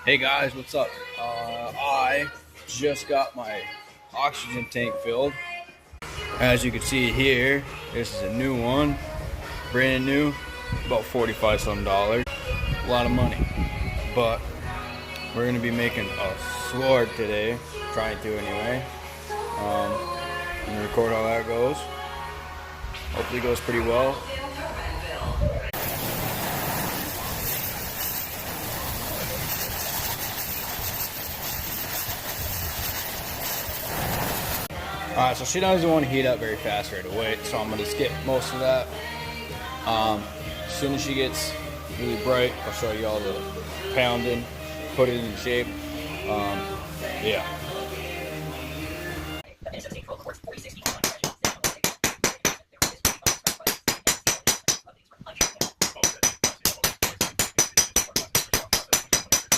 Hey guys, what's up? I just got my oxygen tank filled. As you can see here, this is a new one, brand new, about 45 some dollars. A lot of money, but we're gonna be making a sword today, trying to anyway. I'm gonna record how that goes. Hopefully it goes pretty well. Alright, so she doesn't want to heat up very fast right away, so I'm going to skip most of that. As soon as she gets really bright, I'll show you all the pounding, put it in shape. Yeah.